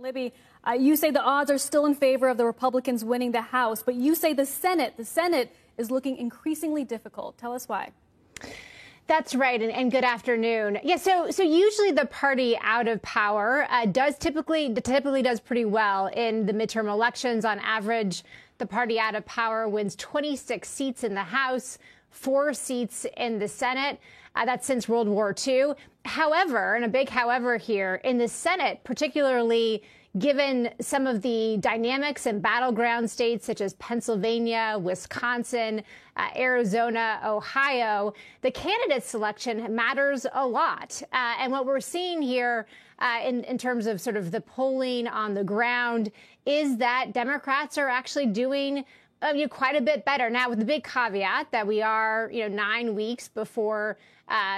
Libby, you say the odds are still in favor of the Republicans winning the House, but you say the Senate is looking increasingly difficult. Tell us why. That's right, and good afternoon. Yeah, so usually the party out of power typically does pretty well in the midterm elections. On average, the party out of power wins 26 seats in the House, 4 seats in the Senate. That's since World War II. However, and a big however here, in the Senate, particularly given some of the dynamics in battleground states such as Pennsylvania, Wisconsin, Arizona, Ohio, the candidate selection matters a lot. And what we're seeing here in terms of sort of the polling on the ground is that Democrats are actually doing quite a bit better. Now, with the big caveat that we are, 9 weeks before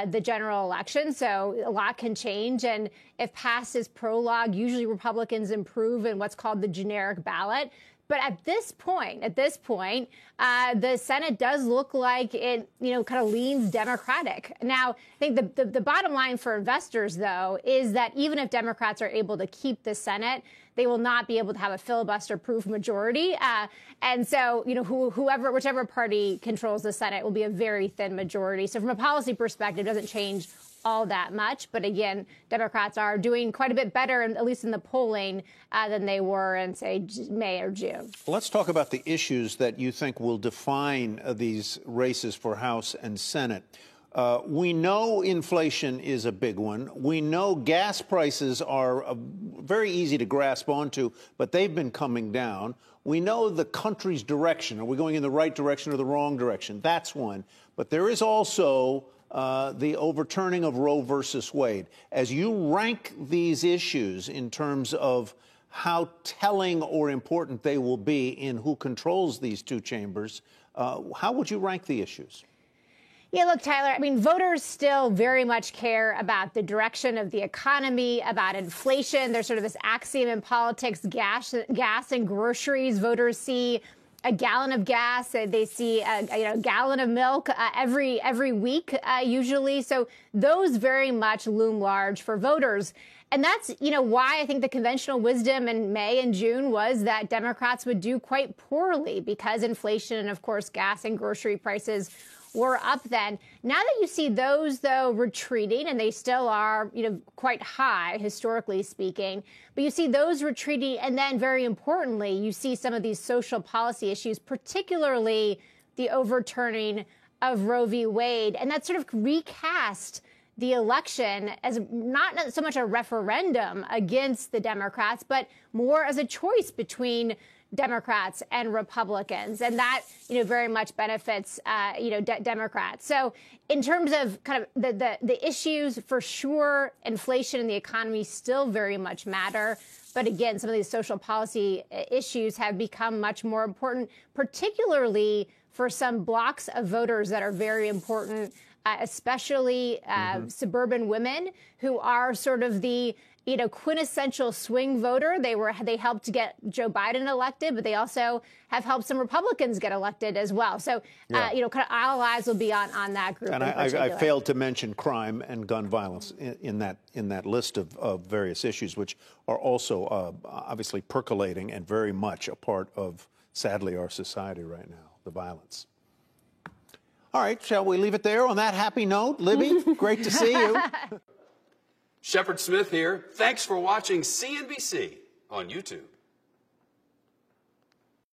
the general election, so a lot can change. And if past is prologue, usually Republicans improve in what's called the generic ballot. But at this point, the Senate does look like it, kind of leans Democratic. Now, I think the bottom line for investors, though, is that even if Democrats are able to keep the Senate, they will not be able to have a filibuster-proof majority. And so, whichever party controls the Senate will be a very thin majority. So from a policy perspective, it doesn't change all that much. But again, Democrats are doing quite a bit better, at least in the polling, than they were in, say, May or June. Let's talk about the issues that you think will define these races for House and Senate. We know inflation is a big one. We know gas prices are very easy to grasp onto, but they've been coming down. We know the country's direction. Are we going in the right direction or the wrong direction? That's one. But there is also the overturning of Roe versus Wade. As you rank these issues in terms of how telling or important they will be in who controls these two chambers, how would you rank the issues? Yeah, look, Tyler, voters still very much care about the direction of the economy, about inflation. There's sort of this axiom in politics, gas and groceries. Voters see a gallon of gas, they see a gallon of milk every week, usually. So those very much loom large for voters. And that's, why I think the conventional wisdom in May and June was that Democrats would do quite poorly because inflation and, of course, gas and grocery prices were up then. Now that you see those, though, retreating, and they still are, quite high, historically speaking, but you see those retreating, and then, very importantly, you see some of these social policy issues, particularly the overturning of Roe v. Wade, and that sort of recast the election as not so much a referendum against the Democrats, but more as a choice between Democrats and Republicans. And that, very much benefits, Democrats. So in terms of kind of the issues, for sure, inflation and the economy still very much matter. But again, some of these social policy issues have become much more important, particularly for some blocks of voters that are very important, especially suburban women who are sort of the quintessential swing voter. They helped get Joe Biden elected, but they also have helped some Republicans get elected as well. So, kind of all eyes will be on that group. And I failed to mention crime and gun violence in that list of various issues, which are also obviously percolating and very much a part of, sadly, our society right now, the violence. All right, shall we leave it there on that happy note? Libby, great to see you. Shepard Smith here. Thanks for watching CNBC on YouTube.